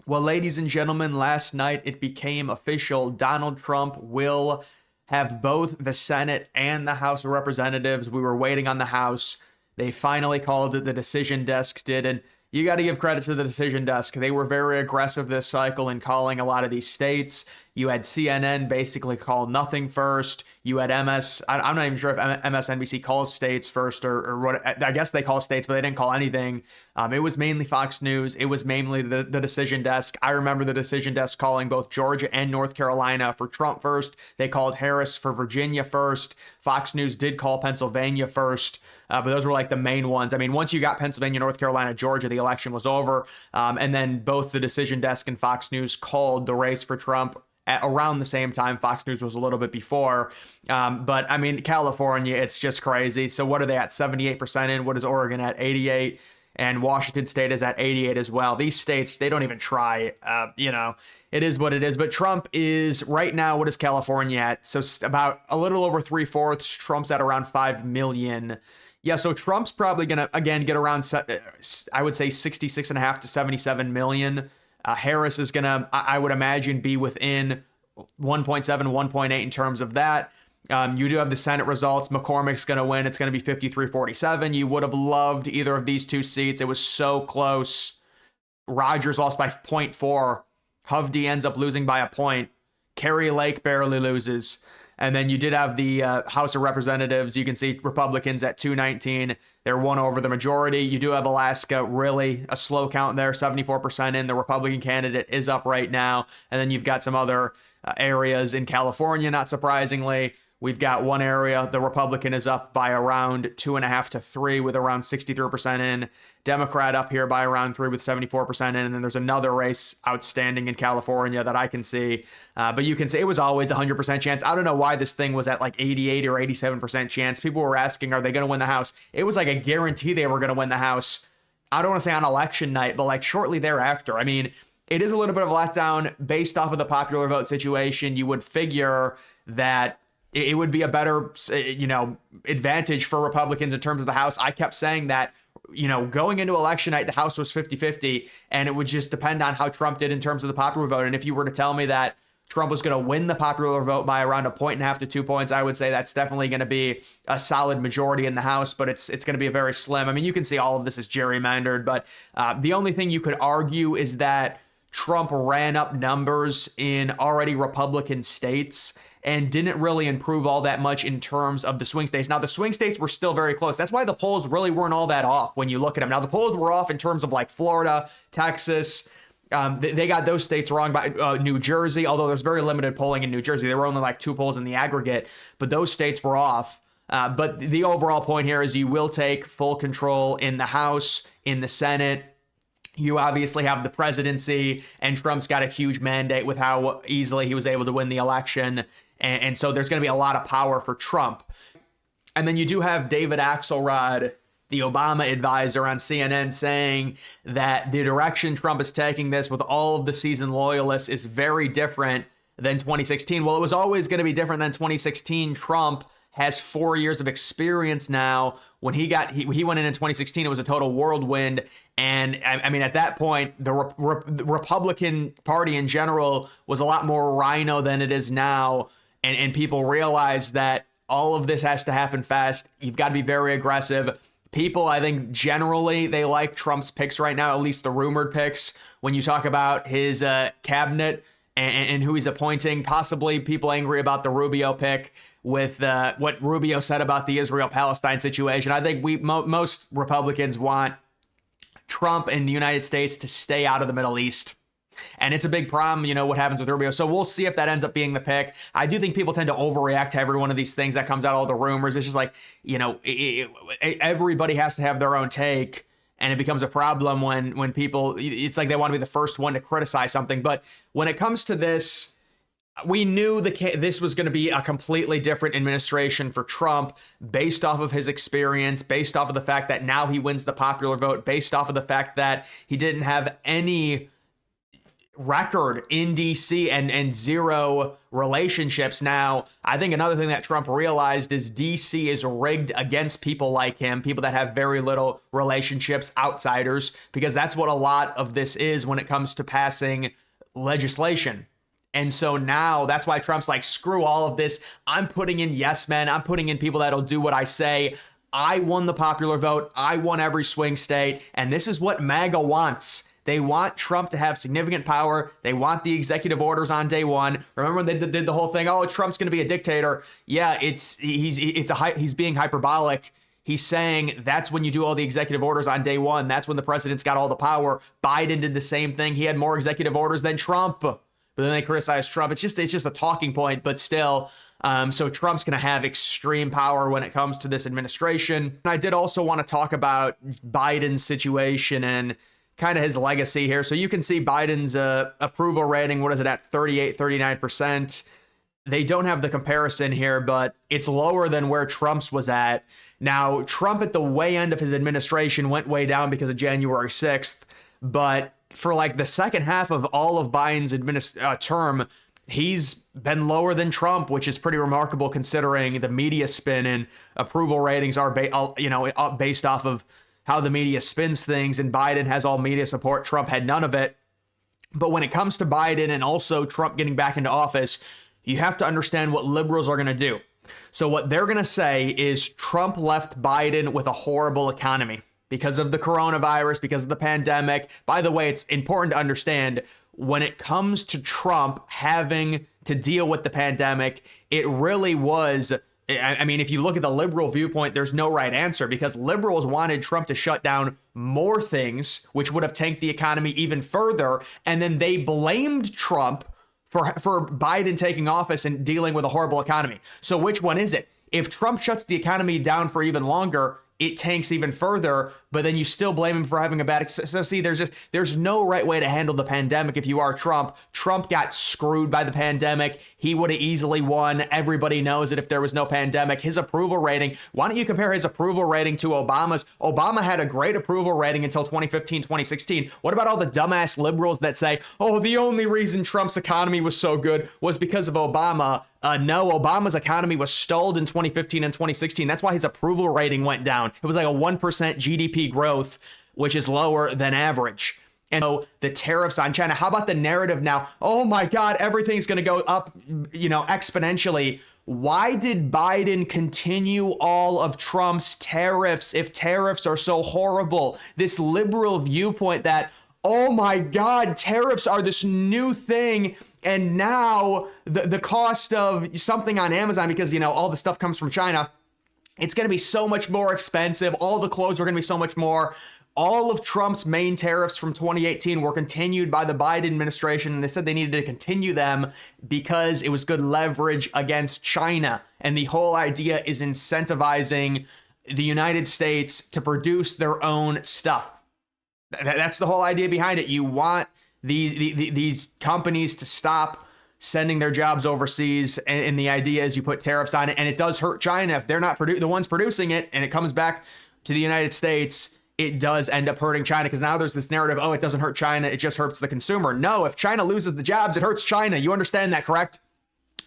Well, ladies and gentlemen, last night it became official. Donald Trump will have both the Senate and the House of Representatives. We were waiting on the House. They finally called it. The decision desk did. And you got to give credit to the decision desk. They were very aggressive this cycle in calling a lot of these states. You had CNN basically call nothing first. You had I'm not even sure if MSNBC calls states first or what. I guess they call states, but they didn't call anything. It was mainly Fox News. It was mainly the decision desk. I remember the decision desk calling both Georgia and North Carolina for Trump first. They called Harris for Virginia first. Fox News did call Pennsylvania first. But those were like the main ones. I mean, once you got Pennsylvania, North Carolina, Georgia, the election was over. And then both the decision desk and Fox News called the race for Trump at around the same time. Fox News was a little bit before. But I mean, California, it's just crazy. So what are they at? 78% in. What is Oregon at? 88. And Washington State is at 88 as well. These states, they don't even try. It is what it is. But Trump is right now, what is California at? So about a little over 3/4. Trump's at around 5 million. Yeah, so Trump's probably going to, again, get around, I would say 66.5 to 77 million. Harris is going to, I would imagine, be within 1.7, 1.8 in terms of that. You do have the Senate results. McCormick's going to win. It's going to be 53-47. You would have loved either of these two seats. It was so close. Rogers lost by 0.4. Hovde ends up losing by a point. Kerry Lake barely loses. And then you did have the House of Representatives. You can see Republicans at 219. They're one over the majority. You do have Alaska, really a slow count there, 74% in. The Republican candidate is up right now. And then you've got some other areas in California, not surprisingly. We've got one area, the Republican is up by around 2.5 to 3 with around 63% in. Democrat up here by around 3 with 74% in. And then there's another race outstanding in California that I can see. But you can see it was always a 100% chance. I don't know why this thing was at like 88 or 87% chance. People were asking, are they going to win the House? It was like a guarantee they were going to win the House. I don't want to say on election night, but like shortly thereafter. I mean, it is a little bit of a letdown based off of the popular vote situation. You would figure that it would be a better, advantage for Republicans in terms of the House. I kept saying that, going into election night, the House was 50-50, and it would just depend on how Trump did in terms of the popular vote. And if you were to tell me that Trump was going to win the popular vote by around 1.5 to 2 points, I would say that's definitely going to be a solid majority in the House, but it's going to be a very slim. I mean, you can see all of this is gerrymandered, but the only thing you could argue is that Trump ran up numbers in already Republican states and didn't really improve all that much in terms of the swing states. Now, the swing states were still very close. That's why the polls really weren't all that off when you look at them. Now, the polls were off in terms of like Florida, Texas. They got those states wrong by New Jersey, although there's very limited polling in New Jersey. There were only like 2 polls in the aggregate, but those states were off. But the overall point here is you will take full control in the House, in the Senate. You obviously have the presidency, and Trump's got a huge mandate with how easily he was able to win the election. And so there's going to be a lot of power for Trump. And then you do have David Axelrod, the Obama advisor on CNN, saying that the direction Trump is taking this with all of the seasoned loyalists is very different than 2016. Well, it was always going to be different than 2016. Trump has 4 years of experience now. When he went in 2016, it was a total whirlwind. And I mean, at that point, the Republican Party in general was a lot more rhino than it is now. And people realize that all of this has to happen fast. You've got to be very aggressive. People, I think, generally, they like Trump's picks right now, at least the rumored picks. When you talk about his cabinet and who he's appointing, possibly people angry about the Rubio pick with what Rubio said about the Israel-Palestine situation. I think most Republicans want Trump and the United States to stay out of the Middle East. And it's a big problem, what happens with Rubio. So we'll see if that ends up being the pick. I do think people tend to overreact to every one of these things that comes out, all the rumors. It's just like, everybody has to have their own take. And it becomes a problem when people, it's like they want to be the first one to criticize something. But when it comes to this, we knew this was going to be a completely different administration for Trump based off of his experience, based off of the fact that now he wins the popular vote, based off of the fact that he didn't have any record in DC and zero relationships. Now, I think another thing that Trump realized is DC is rigged against people like him, people that have very little relationships, outsiders, because that's what a lot of this is when it comes to passing legislation. And so now that's why Trump's like, screw all of this. I'm putting in yes men. I'm putting in people that'll do what I say. I won the popular vote. I won every swing state. And this is what MAGA wants. They want Trump to have significant power. They want the executive orders on day one. Remember when they did the whole thing? Oh, Trump's going to be a dictator. Yeah, he's being hyperbolic. He's saying that's when you do all the executive orders on day one. That's when the president's got all the power. Biden did the same thing. He had more executive orders than Trump. But then they criticize Trump. It's just a talking point, but still. So Trump's going to have extreme power when it comes to this administration. And I did also want to talk about Biden's situation and kind of his legacy here. So you can see Biden's approval rating, what is it, at 38, 39%. They don't have the comparison here, but it's lower than where Trump's was at. Now, Trump at the way end of his administration went way down because of January 6th. But for like the second half of all of Biden's term, he's been lower than Trump, which is pretty remarkable considering the media spin and approval ratings are based off of how the media spins things, and Biden has all media support. Trump had none of it. But when it comes to Biden and also Trump getting back into office, you have to understand what liberals are going to do. So what they're going to say is Trump left Biden with a horrible economy because of the coronavirus, because of the pandemic. By the way, it's important to understand when it comes to Trump having to deal with the pandemic, it really was, I mean, if you look at the liberal viewpoint, there's no right answer because liberals wanted Trump to shut down more things, which would have tanked the economy even further. And then they blamed Trump for Biden taking office and dealing with a horrible economy. So which one is it? If Trump shuts the economy down for even longer, it tanks even further, but then you still blame him for having a bad. So see, there's no right way to handle the pandemic if you are Trump. Trump got screwed by the pandemic. He would have easily won. Everybody knows it if there was no pandemic. His approval rating, why don't you compare his approval rating to Obama's? Obama had a great approval rating until 2015, 2016. What about all the dumbass liberals that say, oh, the only reason Trump's economy was so good was because of Obama? No, Obama's economy was stalled in 2015 and 2016. That's why his approval rating went down. It was like a 1% GDP growth, which is lower than average. And so the tariffs on China, how about the narrative now? Oh my God, everything's going to go up, exponentially. Why did Biden continue all of Trump's tariffs if tariffs are so horrible? This liberal viewpoint that, oh my God, tariffs are this new thing. And now the cost of something on Amazon, because, all the stuff comes from China, it's going to be so much more expensive. All the clothes are going to be so much more. All of Trump's main tariffs from 2018 were continued by the Biden administration. And they said they needed to continue them because it was good leverage against China. And the whole idea is incentivizing the United States to produce their own stuff. That's the whole idea behind it. You want these companies to stop sending their jobs overseas, and the idea is you put tariffs on it, and it does hurt China if they're not the ones producing it, and it comes back to the United States. It does end up hurting China because now there's this narrative, oh, it doesn't hurt China, it just hurts the consumer. No, if China loses the jobs, it hurts China. You understand that, correct?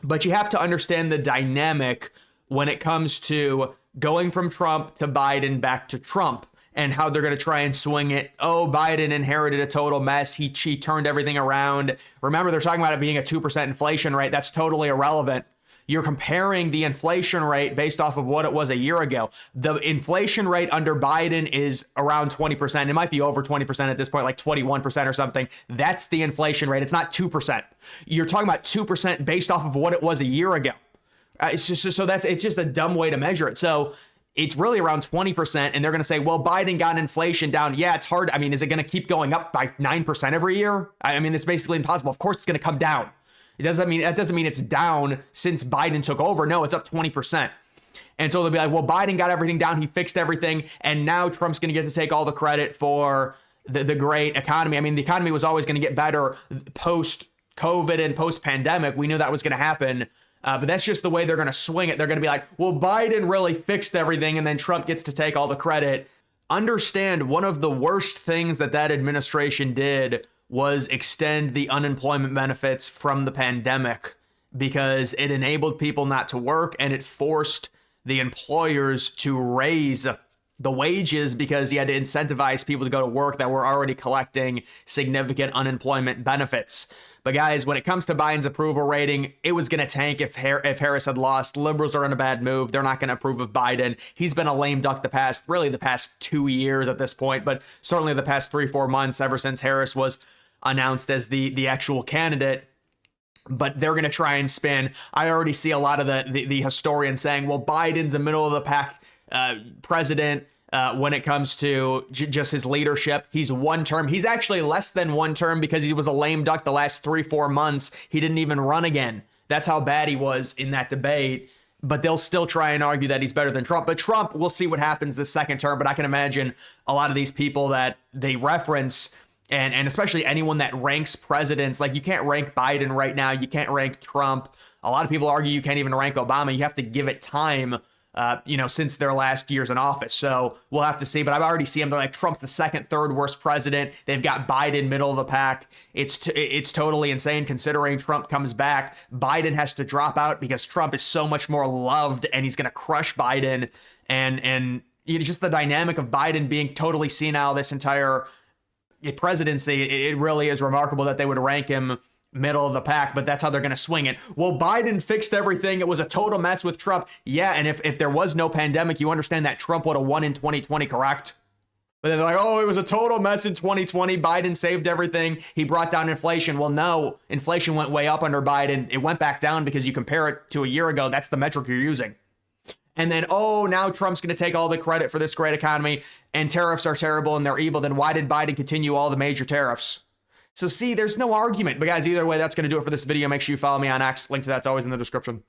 But you have to understand the dynamic when it comes to going from Trump to Biden back to Trump, and how they're going to try and swing it. Oh, Biden inherited a total mess. He turned everything around. Remember, they're talking about it being a 2% inflation rate. That's totally irrelevant. You're comparing the inflation rate based off of what it was a year ago. The inflation rate under Biden is around 20%. It might be over 20% at this point, like 21% or something. That's the inflation rate. It's not 2%. You're talking about 2% based off of what it was a year ago. It's just a dumb way to measure it. So it's really around 20%, and they're going to say, well, Biden got inflation down. Yeah, it's hard. I mean, is it going to keep going up by 9% every year? I mean, it's basically impossible. Of course, it's going to come down. That doesn't mean it's down since Biden took over. No, it's up 20%. And so they'll be like, well, Biden got everything down. He fixed everything. And now Trump's going to get to take all the credit for the great economy. I mean, the economy was always going to get better post-COVID and post-pandemic. We knew that was going to happen. But that's just the way they're going to swing it. They're going to be like, well, Biden really fixed everything, and then Trump gets to take all the credit. Understand, one of the worst things that administration did was extend the unemployment benefits from the pandemic, because it enabled people not to work and it forced the employers to raise the wages because you had to incentivize people to go to work that were already collecting significant unemployment benefits. But guys, when it comes to Biden's approval rating, it was going to tank if Harris had lost. Liberals are in a bad move. They're not going to approve of Biden. He's been a lame duck the past 2 years at this point, but certainly the past 3-4 months ever since Harris was announced as the actual candidate. But they're going to try and spin. I already see a lot of the historians saying, well, Biden's a middle of the pack president when it comes to just his leadership. He's one term. He's actually less than one term because he was a lame duck the last 3-4 months. He didn't even run again. That's how bad he was in that debate. But they'll still try and argue that he's better than Trump. But Trump, we'll see what happens this second term. But I can imagine a lot of these people that they reference, and especially anyone that ranks presidents, like you can't rank Biden right now. You can't rank Trump. A lot of people argue you can't even rank Obama. You have to give it time, since their last years in office. So we'll have to see. But I've already seen them. They're like, Trump's the second, third worst president. They've got Biden middle of the pack. It's totally insane considering Trump comes back. Biden has to drop out because Trump is so much more loved and he's going to crush Biden. And just the dynamic of Biden being totally senile this entire presidency, it really is remarkable that they would rank him middle of the pack, but that's how they're going to swing it. Well, Biden fixed everything. It was a total mess with Trump. Yeah, and if there was no pandemic, you understand that Trump would have won in 2020, correct? But then they're like, oh, it was a total mess in 2020. Biden saved everything. He brought down inflation. Well, no, inflation went way up under Biden. It went back down because you compare it to a year ago. That's the metric you're using. And then, oh, now Trump's going to take all the credit for this great economy and tariffs are terrible and they're evil. Then why did Biden continue all the major tariffs? So see, there's no argument. But guys, either way, that's going to do it for this video. Make sure you follow me on X. Link to that's always in the description.